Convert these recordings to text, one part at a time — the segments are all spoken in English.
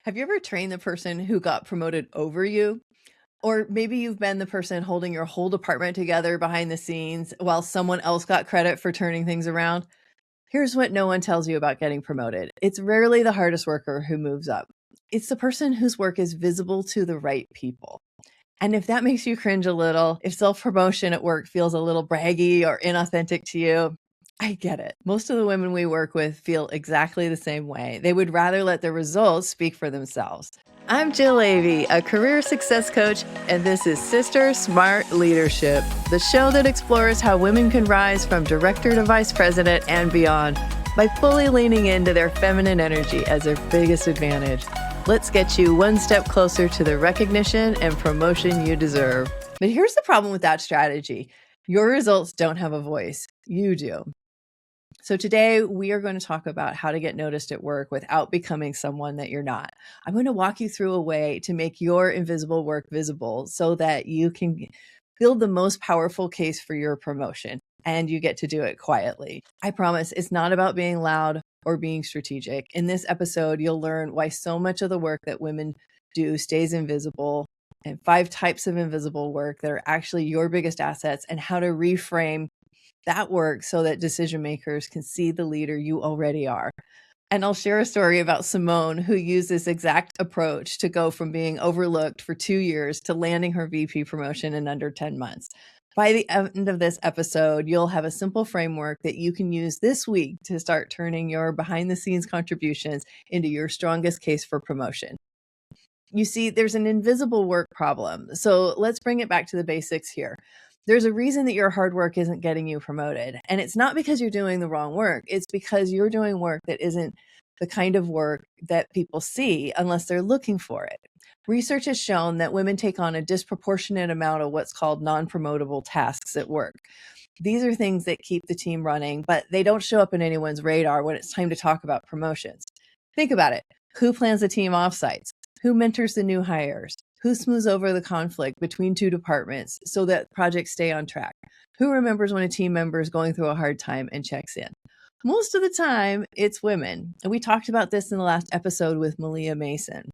Have you ever trained the person who got promoted over you? Or maybe you've been the person holding your whole department together behind the scenes while someone else got credit for turning things around. Here's what no one tells you about getting promoted. It's rarely the hardest worker who moves up. It's the person whose work is visible to the right people. And if that makes you cringe a little, if self-promotion at work feels a little braggy or inauthentic to you, I get it. Most of the women we work with feel exactly the same way. They would rather let their results speak for themselves. I'm Jill Avey, a career success coach, and this is Sister Smart Leadership, the show that explores how women can rise from director to vice president and beyond by fully leaning into their feminine energy as their biggest advantage. Let's get you one step closer to the recognition and promotion you deserve. But here's the problem with that strategy. Your results don't have a voice. You do. So today we are going to talk about how to get noticed at work without becoming someone that you're not. I'm going to walk you through a way to make your invisible work visible so that you can build the most powerful case for your promotion, and you get to do it quietly. I promise it's not about being loud or being strategic. In this episode, you'll learn why so much of the work that women do stays invisible, and 5 types of invisible work that are actually your biggest assets, and how to reframe that work so that decision makers can see the leader you already are. And I'll share a story about Simone, who used this exact approach to go from being overlooked for 2 years to landing her VP promotion in under 10 months. By the end of this episode, you'll have a simple framework that you can use this week to start turning your behind the scenes contributions into your strongest case for promotion. You see, there's an invisible work problem. So let's bring it back to the basics here. There's a reason that your hard work isn't getting you promoted. And it's not because you're doing the wrong work. It's because you're doing work that isn't the kind of work that people see unless they're looking for it. Research has shown that women take on a disproportionate amount of what's called non-promotable tasks at work. These are things that keep the team running, but they don't show up in anyone's radar when it's time to talk about promotions. Think about it. Who plans the team offsites? Who mentors the new hires? Who smooths over the conflict between 2 departments so that projects stay on track? Who remembers when a team member is going through a hard time and checks in? Most of the time, it's women. And we talked about this in the last episode with Malia Mason.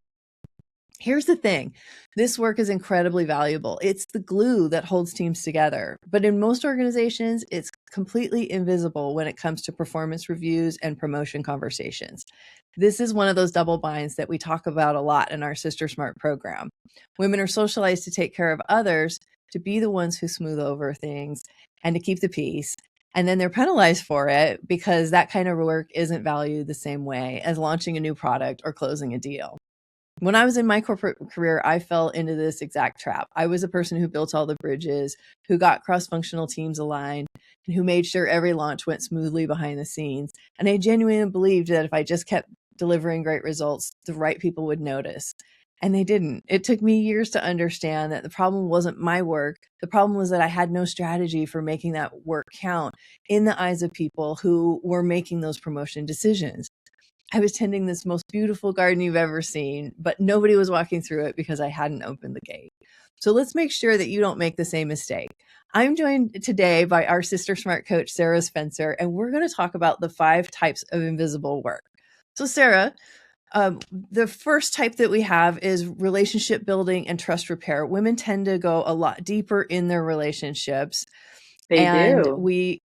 Here's the thing. This work is incredibly valuable. It's the glue that holds teams together. But in most organizations, it's completely invisible when it comes to performance reviews and promotion conversations. This is one of those double binds that we talk about a lot in our Sister Smart program. Women are socialized to take care of others, to be the ones who smooth over things, and to keep the peace. And then they're penalized for it because that kind of work isn't valued the same way as launching a new product or closing a deal. When I was in my corporate career, I fell into this exact trap. I was a person who built all the bridges, who got cross-functional teams aligned, and who made sure every launch went smoothly behind the scenes. And I genuinely believed that if I just kept delivering great results, the right people would notice. And they didn't. It took me years to understand that the problem wasn't my work. The problem was that I had no strategy for making that work count in the eyes of people who were making those promotion decisions. I was tending this most beautiful garden you've ever seen, but nobody was walking through it because I hadn't opened the gate. So let's make sure that you don't make the same mistake. I'm joined today by our Sister Smart coach, Sarah Spencer, and we're going to talk about the 5 types of invisible work. So Sarah, the first type that we have is relationship building and trust repair. Women tend to go a lot deeper in their relationships. They do. We,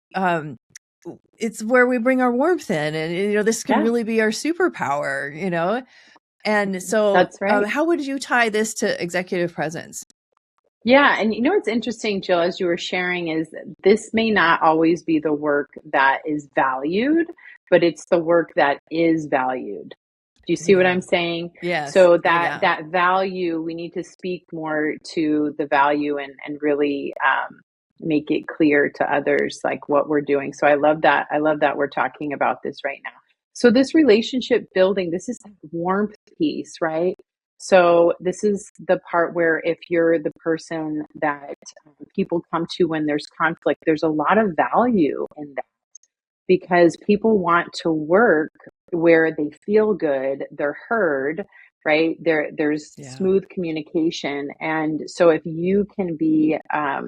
it's where we bring our warmth in, and this can really be our superpower. And so that's right. How would you tie this to executive presence? Yeah, and what's interesting, Jill, as you were sharing, is this may not always be the work that is valued, but it's the work that is valued. Do you see what I'm saying? Yes. So that value, we need to speak more to the value and really make it clear to others like what we're doing. So I love that. I love that we're talking about this right now. So this relationship building, this is that warmth piece, right? So this is the part where if you're the person that people come to when there's conflict, there's a lot of value in that because people want to work where they feel good, they're heard, right? There's smooth communication. And so if you can be,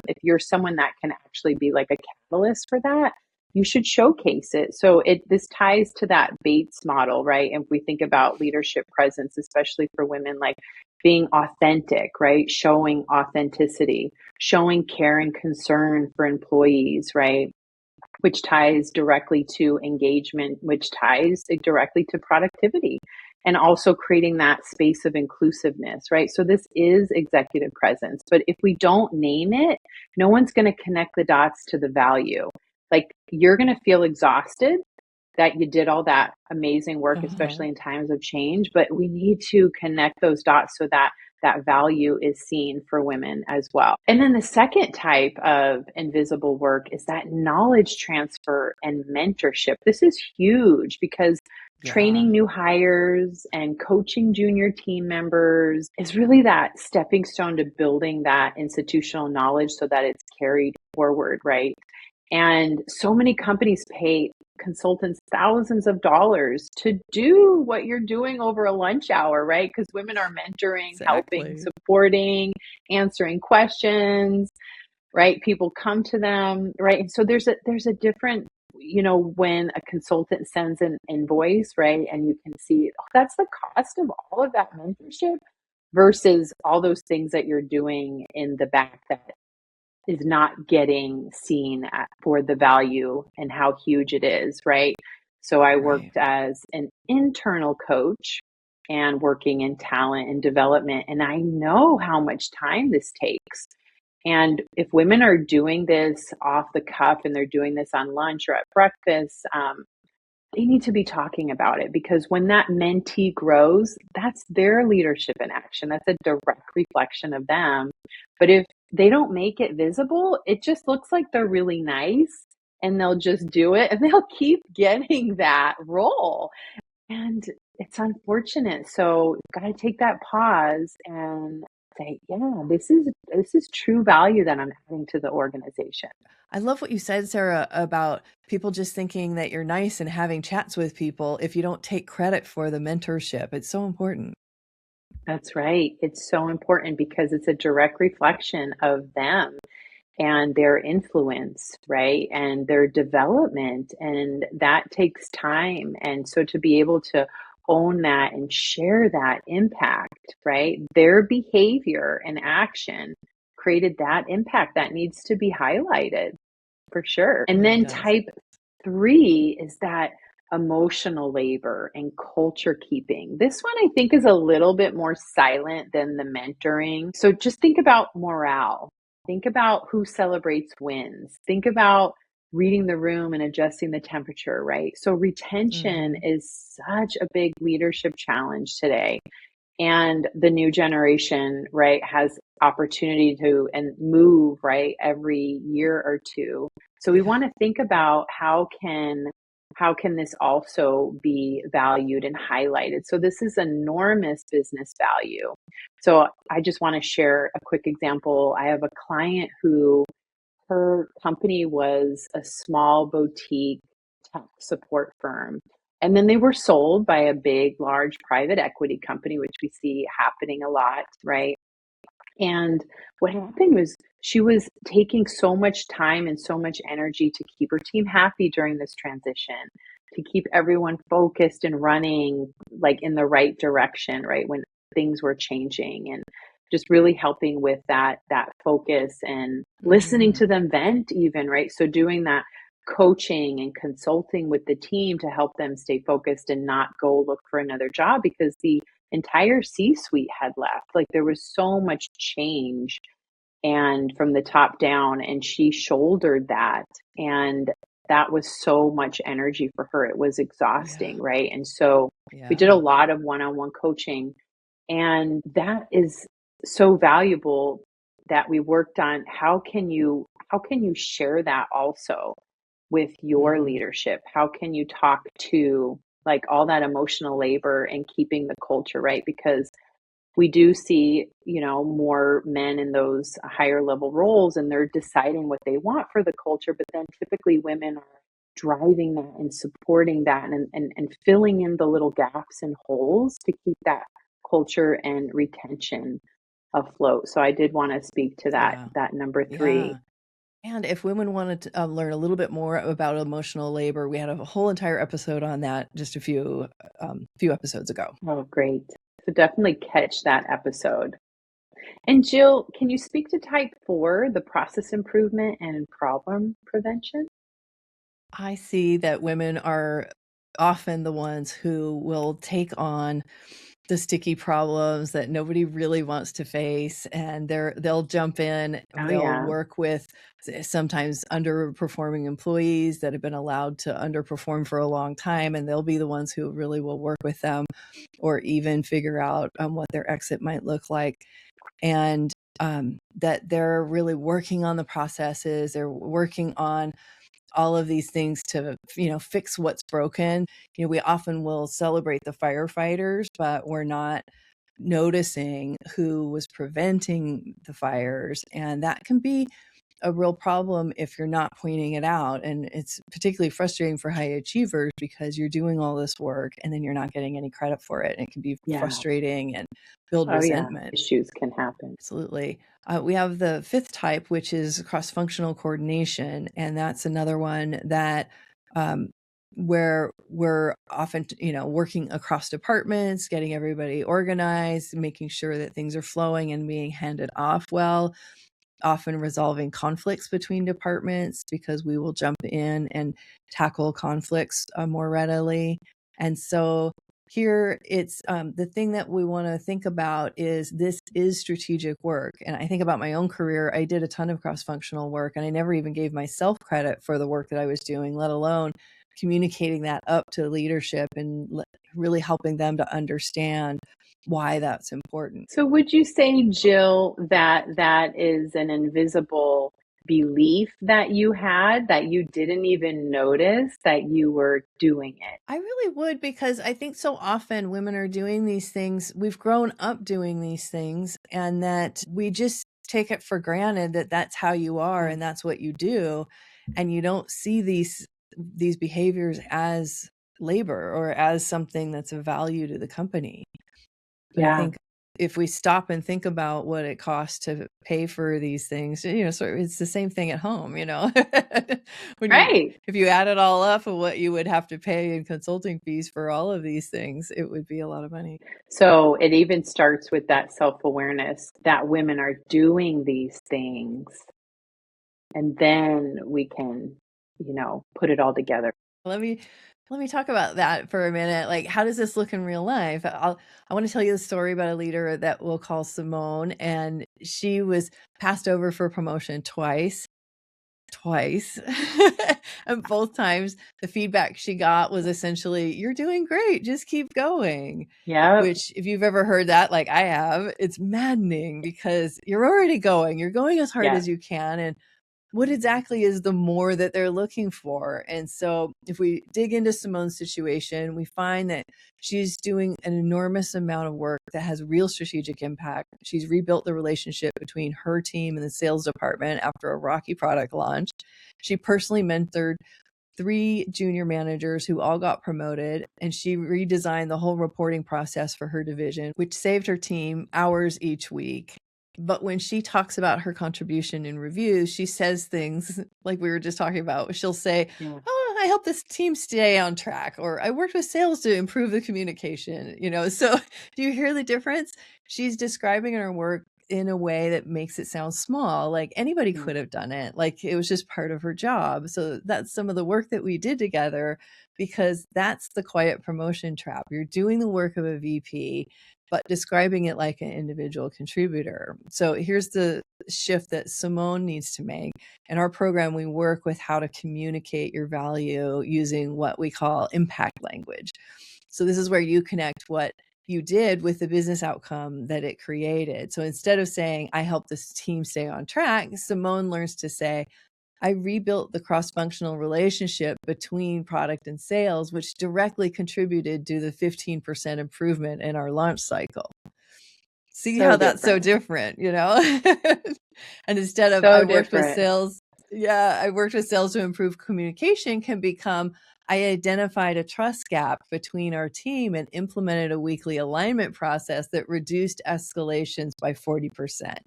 if you're someone that can actually be like a catalyst for that, you should showcase it. So this ties to that Bates model, right? And if we think about leadership presence, especially for women, like being authentic, right? Showing authenticity, showing care and concern for employees, right? Which ties directly to engagement, which ties directly to productivity, and also creating that space of inclusiveness, right? So this is executive presence, but if we don't name it, no one's going to connect the dots to the value. Like, you're going to feel exhausted that you did all that amazing work, Uh-huh. especially in times of change, but we need to connect those dots so that that value is seen for women as well. And then the second type of invisible work is that knowledge transfer and mentorship. This is huge because Yeah. training new hires and coaching junior team members is really that stepping stone to building that institutional knowledge so that it's carried forward, right? And so many companies pay consultants thousands of dollars to do what you're doing over a lunch hour, right? Because women are mentoring, helping, Exactly. supporting, answering questions, right? People come to them, right? And so there's a different, when a consultant sends an invoice, right? And you can see, oh, that's the cost of all of that mentorship versus all those things that you're doing in the back that is not getting seen for the value and how huge it is, right? So I Right. worked as an internal coach and working in talent and development, and I know how much time this takes. And if women are doing this off the cuff and they're doing this on lunch or at breakfast, they need to be talking about it, because when that mentee grows, that's their leadership in action. That's a direct reflection of them. But if they don't make it visible, it just looks like they're really nice and they'll just do it and they'll keep getting that role. And it's unfortunate. So you've got to take that pause and say, yeah, this is true value that I'm adding to the organization. I love what you said, Sarah, about people just thinking that you're nice and having chats with people if you don't take credit for the mentorship. It's so important. That's right. It's so important because it's a direct reflection of them and their influence, right? And their development. And that takes time. And so to be able to own that and share that impact, right? Their behavior and action created that impact that needs to be highlighted for sure. It And really then does. type three is that emotional labor and culture keeping. This one I think is a little bit more silent than the mentoring. So just think about morale. Think about who celebrates wins. Think about reading the room and adjusting the temperature, right? So retention Hmm. is such a big leadership challenge today. And the new generation, right, has opportunity to and move, right, every year or two. So we Yeah. want to think about how can this also be valued and highlighted. So this is enormous business value. So I just want to share a quick example. I have a client who, her company was a small boutique tech support firm. And then they were sold by a big, large private equity company, which we see happening a lot, right? And what happened was she was taking so much time and so much energy to keep her team happy during this transition, to keep everyone focused and running like in the right direction, right? When things were changing, and just really helping with that focus and listening Hmm. to them vent even, right? So doing that coaching and consulting with the team to help them stay focused and not go look for another job because the entire C-suite had left. Like, there was so much change and from the top down, and she shouldered that. And that was so much energy for her. It was Yeah. exhausting, right? And so we did a Yeah. lot of one-on-one coaching, and that is so valuable that we worked on how can you share that also with your Hmm. leadership? How can you talk to like all that emotional labor and keeping the culture right? Because we do see, more men in those higher level roles, and they're deciding what they want for the culture, but then typically women are driving that and supporting that, and filling in the little gaps and holes to keep that culture and retention afloat. So I did want to speak to that Yeah. that number three. Yeah. And if women wanted to learn a little bit more about emotional labor, we had a whole entire episode on that just a few episodes ago. Oh, great. So definitely catch that episode. And Jill, can you speak to type 4, the process improvement and problem prevention? I see that women are often the ones who will take on the sticky problems that nobody really wants to face, and they'll jump in, Oh, they'll yeah. work with sometimes underperforming employees that have been allowed to underperform for a long time, and they'll be the ones who really will work with them or even figure out what their exit might look like. And that they're really working on the processes, they're working on all of these things to, fix what's broken. We often will celebrate the firefighters, but we're not noticing who was preventing the fires. And that can be a real problem if you're not pointing it out. And it's particularly frustrating for high achievers because you're doing all this work and then you're not getting any credit for it. And it can be Yeah. frustrating and build Oh, yeah. resentment. Issues can happen. Absolutely. We have the fifth type, which is cross-functional coordination, and that's another one that where we're often, working across departments, getting everybody organized, making sure that things are flowing and being handed off well, often resolving conflicts between departments because we will jump in and tackle conflicts more readily. And so here it's the thing that we want to think about is this is strategic work. And I think about my own career. I did a ton of cross-functional work and I never even gave myself credit for the work that I was doing, let alone communicating that up to leadership and really helping them to understand why that's important. So would you say, Jill, that that is an invisible belief that you had that you didn't even notice that you were doing it? I really would, because I think so often women are doing these things. We've grown up doing these things, and that we just take it for granted that that's how you are and that's what you do. And you don't see these behaviors as labor or as something that's of value to the company. But I Yeah. think if we stop and think about what it costs to pay for these things, sort of it's the same thing at home, Right. if you add it all up of what you would have to pay in consulting fees for all of these things, it would be a lot of money. So it even starts with that self-awareness that women are doing these things, and then we can, put it all together. Let me talk about that for a minute. Like, how does this look in real life? I want to tell you a story about a leader that we'll call Simone, and she was passed over for promotion twice. And both times the feedback she got was essentially, "You're doing great, just keep going." Yep. Which, if you've ever heard that, like I have, it's maddening because you're already going, you're going as hard Yeah. as you can, and what exactly is the more that they're looking for? And so if we dig into Simone's situation, we find that she's doing an enormous amount of work that has real strategic impact. She's rebuilt the relationship between her team and the sales department after a rocky product launch. She personally mentored 3 junior managers who all got promoted, and she redesigned the whole reporting process for her division, which saved her team hours each week. But when she talks about her contribution in reviews, she says things like we were just talking about. She'll say, Yeah. "Oh, I helped this team stay on track," or "I worked with sales to improve the communication." So do you hear the difference? She's describing her work in a way that makes it sound small, like anybody Yeah. could have done it, like it was just part of her job. So that's some of the work that we did together, because that's the quiet promotion trap. You're doing the work of a VP, but describing it like an individual contributor. So here's the shift that Simone needs to make. In our program, we work with how to communicate your value using what we call impact language. So this is where you connect what you did with the business outcome that it created. So instead of saying, "I helped this team stay on track," Simone learns to say, "I rebuilt the cross-functional relationship between product and sales, which directly contributed to the 15% improvement in our launch cycle." See So how that's so different. different? And instead of So different. I worked with sales to improve communication, can become, I identified a trust gap between our team and implemented a weekly alignment process that reduced escalations by 40%.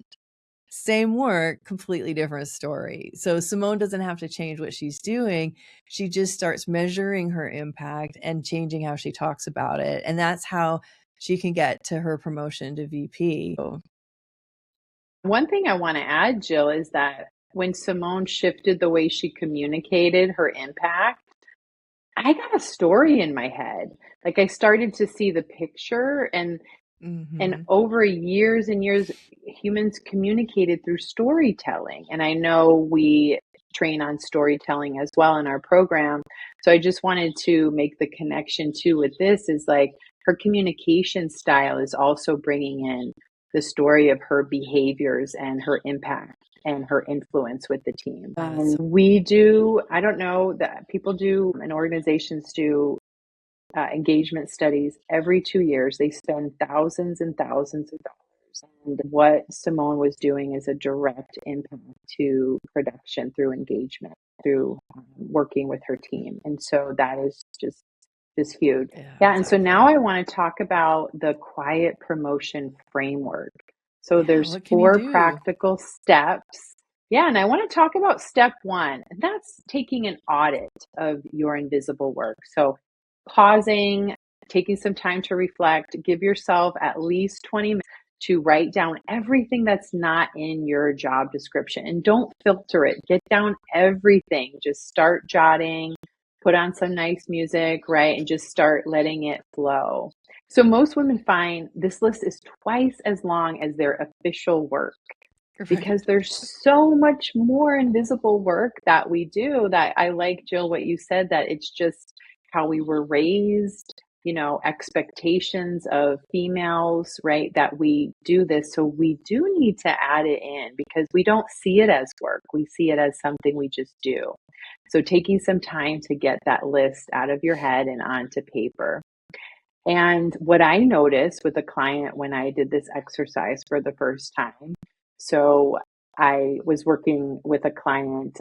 Same work, completely different story. So Simone doesn't have to change what she's doing. She just starts measuring her impact and changing how she talks about it. And that's how she can get to her promotion to VP. One thing I want to add, Jill, is that when Simone shifted the way she communicated her impact, I got a story in my head. Like I started to see the picture, and Mm-hmm. over years and years, humans communicated through storytelling. And I know we train on storytelling as well in our program. So I just wanted to make the connection too with this is like her communication style is also bringing in the story of her behaviors and her impact and her influence with the team. We do, I don't know that people do and organizations do engagement studies every 2 years. They spend thousands and thousands of dollars. And what Simone was doing is a direct impact to production through engagement, through working with her team. And so that is just huge. Yeah, Yeah. And so exactly. now I want to talk about the quiet promotion framework. So Yeah, there's what can you 4 do? practical steps. Yeah, and I want to talk about step 1, and that's taking an audit of your invisible work. So pausing, taking some time to reflect, give yourself at least 20 minutes to write down everything that's not in your job description, and don't filter it. Get down everything. Just start jotting, put on some nice music, right? And just start letting it flow. So most women find this list is twice as long as their official work Right. because there's so much more invisible work that we do that I like, Jill, what you said, that it's just how we were raised, expectations of females, right? That we do this. So we do need to add it in because we don't see it as work. We see it as something we just do. So taking some time to get that list out of your head and onto paper. And what I noticed with a client when I did this exercise for the first time, so I was working with a client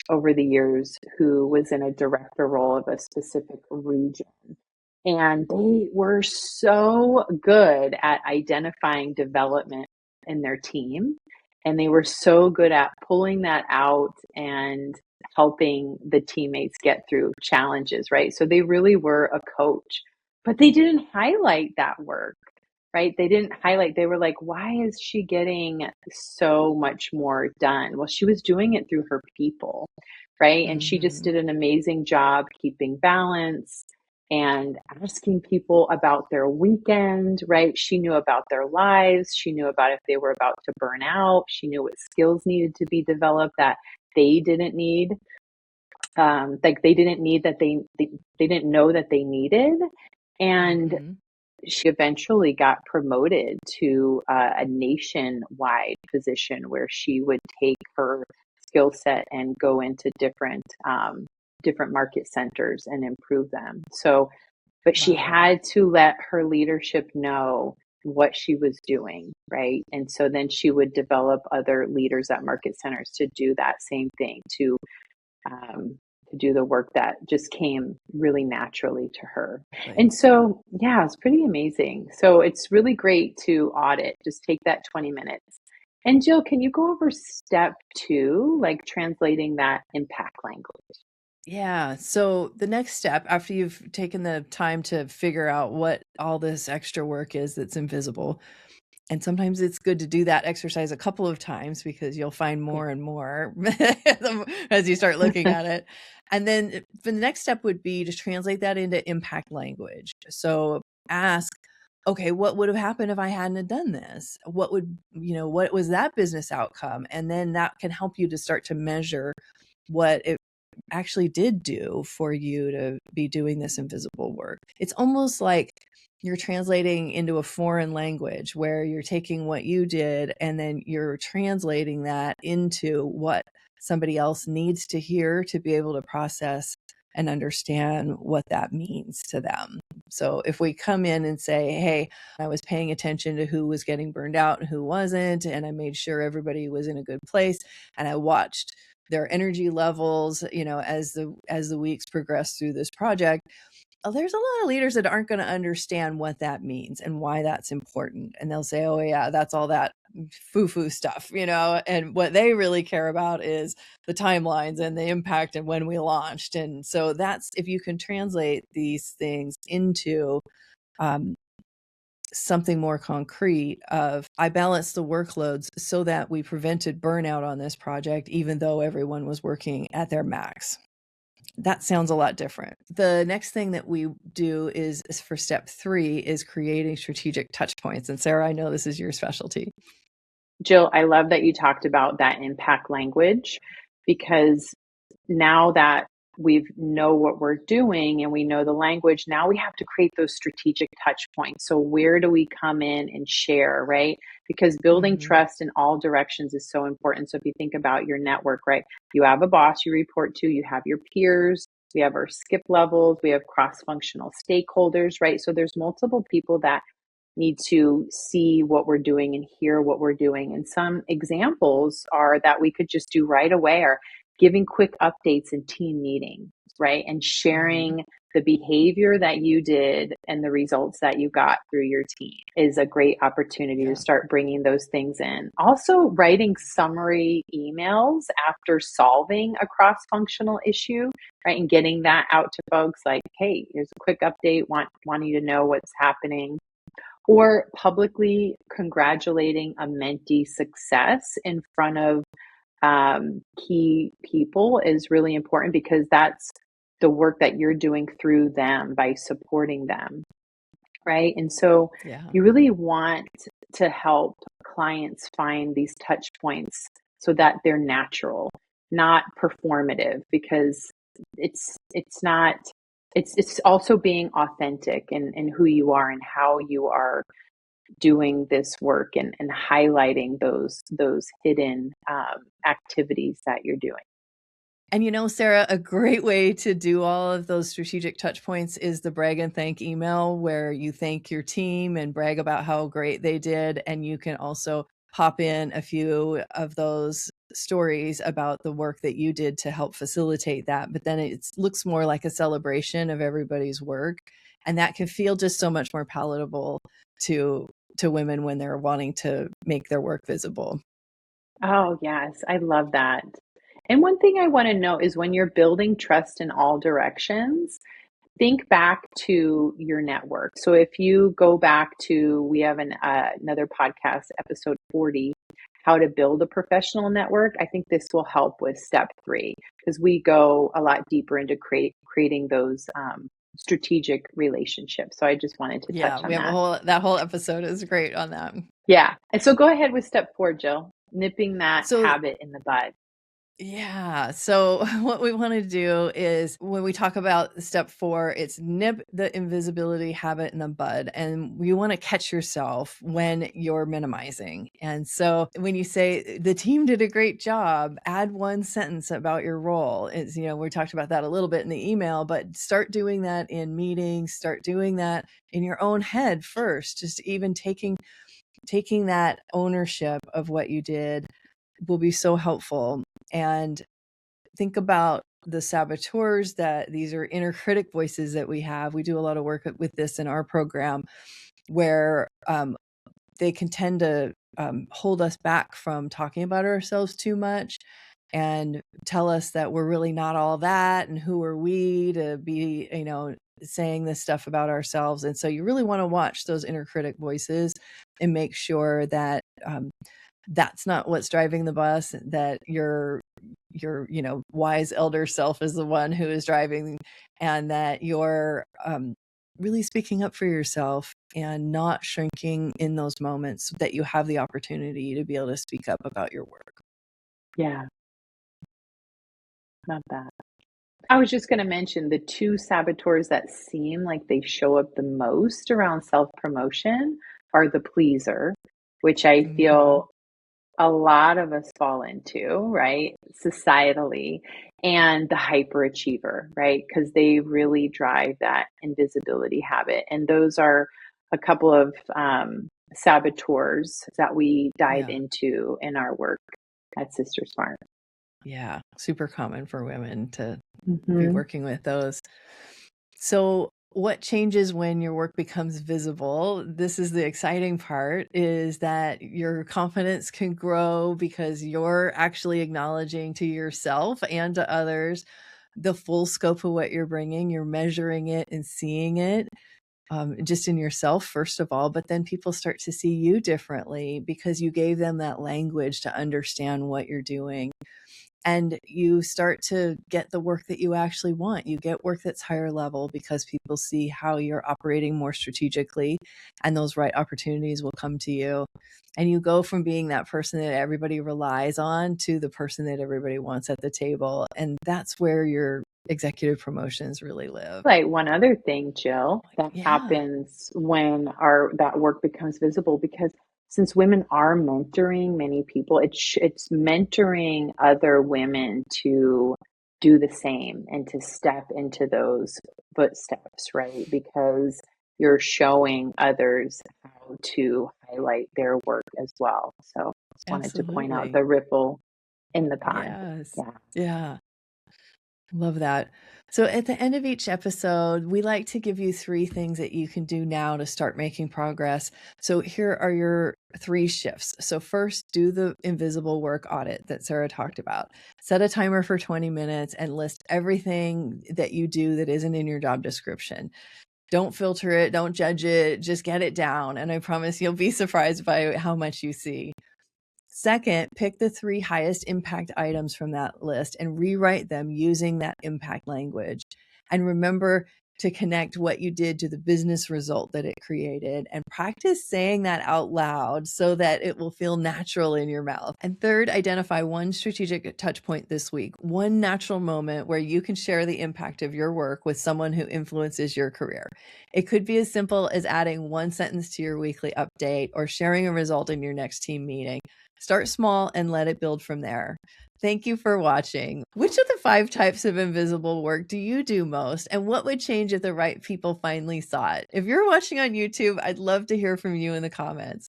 over the years who was in a director role of a specific region. And they were so good at identifying development in their team. And they were so good at pulling that out and helping the teammates get through challenges, right? So they really were a coach, but they didn't highlight that work, right? They didn't highlight, they were like, why is she getting so much more done? Well, she was doing it through her people, right? And she just Mm-hmm. did an amazing job keeping balance and asking people about their weekend, right? She knew about their lives. She knew about if they were about to burn out. She knew what skills needed to be developed that they didn't need. Like they didn't need that they didn't know that they needed. And Mm-hmm. she eventually got promoted to a nationwide position where she would take her skill set and go into different market centers and improve them. So, but she Wow. had to let her leadership know what she was doing, right? And so then she would develop other leaders at market centers to do that same thing, um, to do the work that just came really naturally to her. Exactly. And so, yeah, it's pretty amazing. So it's really great to audit. Just take that 20 minutes. And Jill, can you go over step 2, like translating that impact language? Yeah. So the next step, after you've taken the time to figure out what all this extra work is that's invisible, and sometimes it's good to do that exercise a couple of times because you'll find Yeah. more and more as you start looking at it. And then the next step would be to translate that into impact language. So ask, okay, what would have happened if I hadn't have done this? What was that business outcome? And then that can help you to start to measure what it actually did do for you to be doing this invisible work. It's almost like you're translating into a foreign language where you're taking what you did and then you're translating that into what somebody else needs to hear to be able to process and understand what that means to them. So if we come in and say, hey, I was paying attention to who was getting burned out and who wasn't, and I made sure everybody was in a good place, and I watched their energy levels, as the weeks progress through this project, there's a lot of leaders that aren't going to understand what that means and why that's important. And they'll say, oh yeah, that's all that foo-foo stuff, and what they really care about is the timelines and the impact and when we launched. And so that's, if you can translate these things into something more concrete of, I balanced the workloads so that we prevented burnout on this project, even though everyone was working at their max. That sounds a lot different. The next thing that we do is for step 3 is creating strategic touch points. And Sarah, I know this is your specialty. Jill, I love that you talked about that impact language, because now that we know what we're doing and we know the language, now we have to create those strategic touch points. So where do we come in and share, right? Because building trust in all directions is so important. So if you think about your network, right? You have a boss you report to, you have your peers, we have our skip levels, we have cross-functional stakeholders, right? So there's multiple people that need to see what we're doing and hear what we're doing. And some examples are that we could just do right away are giving quick updates in team meetings, right? And sharing the behavior that you did and the results that you got through your team is a great opportunity to start bringing those things in. Also, writing summary emails after solving a cross-functional issue, right? And getting that out to folks like, hey, here's a quick update, wanting you to know what's happening. Or publicly congratulating a mentee success in front of key people is really important, because that's the work that you're doing through them by supporting them, right? And so you really want to help clients find these touch points so that they're natural, not performative, because it's not it's also being authentic in who you are and how you are doing this work, and highlighting those hidden activities that you're doing. And Sarah, a great way to do all of those strategic touch points is the brag and thank email, where you thank your team and brag about how great they did. And you can also pop in a few of those stories about the work that you did to help facilitate that. But then it looks more like a celebration of everybody's work. And that can feel just so much more palatable to women when they're wanting to make their work visible. Oh, yes, I love that. And one thing I want to know is, when you're building trust in all directions, think back to your network. So if you go back to, we have another podcast, episode 40, how to build a professional network. I think this will help with step 3, because we go a lot deeper into creating those strategic relationships. So I just wanted to touch on We have that whole episode is great on that. Yeah. And so go ahead with step 4, Jill, nipping that So habit in the bud. Yeah. So what we want to do is, when we talk about step 4, it's nip the invisibility habit in the bud. And we want to catch yourself when you're minimizing. And so when you say the team did a great job, add one sentence about your role. We talked about that a little bit in the email, but start doing that in meetings, start doing that in your own head first. Just even taking that ownership of what you did will be so helpful. And think about the saboteurs, that these are inner critic voices that we have. We do a lot of work with this in our program, where they can tend to hold us back from talking about ourselves too much, and tell us that we're really not all that, and who are we to be, saying this stuff about ourselves. And so you really want to watch those inner critic voices and make sure that that's not what's driving the bus, that your wise elder self is the one who is driving, and that you're really speaking up for yourself and not shrinking in those moments, so that you have the opportunity to be able to speak up about your work. Yeah. Love that. I was just going to mention the 2 saboteurs that seem like they show up the most around self-promotion are the pleaser, which I feel a lot of us fall into, right? Societally, and the hyperachiever, right? Because they really drive that invisibility habit. And those are a couple of saboteurs that we dive into in our work at SisterSmart. Super common for women to be working with those. So what changes when your work becomes visible? This is the exciting part, is that your confidence can grow because you're actually acknowledging to yourself and to others the full scope of what you're bringing. You're measuring it and seeing it. Just in yourself, first of all, but then people start to see you differently because you gave them that language to understand what you're doing. And you start to get the work that you actually want. You get work that's higher level because people see how you're operating more strategically, and those right opportunities will come to you. And you go from being that person that everybody relies on to the person that everybody wants at the table. And that's where your executive promotions really live. Like one other thing, Jill, that happens when that work becomes visible, because since women are mentoring many people, it's mentoring other women to do the same and to step into those footsteps, right? Because you're showing others how to highlight their work as well. So just wanted to point out the ripple in the pond. Yes. Yeah. Love that. So at the end of each episode, we like to give you 3 things that you can do now to start making progress. So here are your 3 shifts. So first, do the invisible work audit that Sarah talked about. Set a timer for 20 minutes and list everything that you do that isn't in your job description. Don't filter it. Don't judge it. Just get it down. And I promise you'll be surprised by how much you see. Second, pick the 3 highest impact items from that list and rewrite them using that impact language. And remember to connect what you did to the business result that it created, and practice saying that out loud so that it will feel natural in your mouth. And third, identify one strategic touch point this week, one natural moment where you can share the impact of your work with someone who influences your career. It could be as simple as adding 1 sentence to your weekly update or sharing a result in your next team meeting. Start small and let it build from there. Thank you for watching. Which of the 5 types of invisible work do you do most? And what would change if the right people finally saw it? If you're watching on YouTube, I'd love to hear from you in the comments.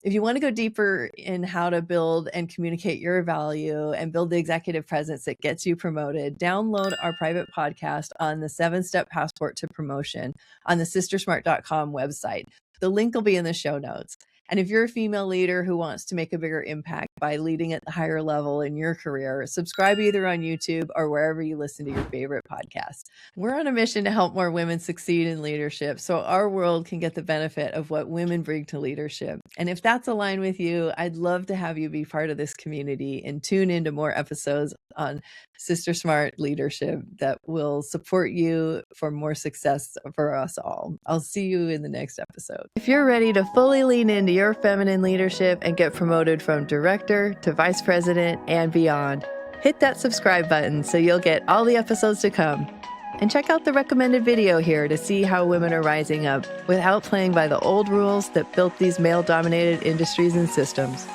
If you want to go deeper in how to build and communicate your value and build the executive presence that gets you promoted, download our private podcast on the 7-Step Passport to Promotion on the SisterSmart.com website. The link will be in the show notes. And if you're a female leader who wants to make a bigger impact by leading at the higher level in your career, subscribe either on YouTube or wherever you listen to your favorite podcasts. We're on a mission to help more women succeed in leadership so our world can get the benefit of what women bring to leadership. And if that's aligned with you, I'd love to have you be part of this community and tune into more episodes on Sister Smart leadership that will support you for more success for us all. I'll see you in the next episode. If you're ready to fully lean into your feminine leadership and get promoted from director to vice president and beyond, hit that subscribe button so you'll get all the episodes to come. And check out the recommended video here to see how women are rising up without playing by the old rules that built these male-dominated industries and systems.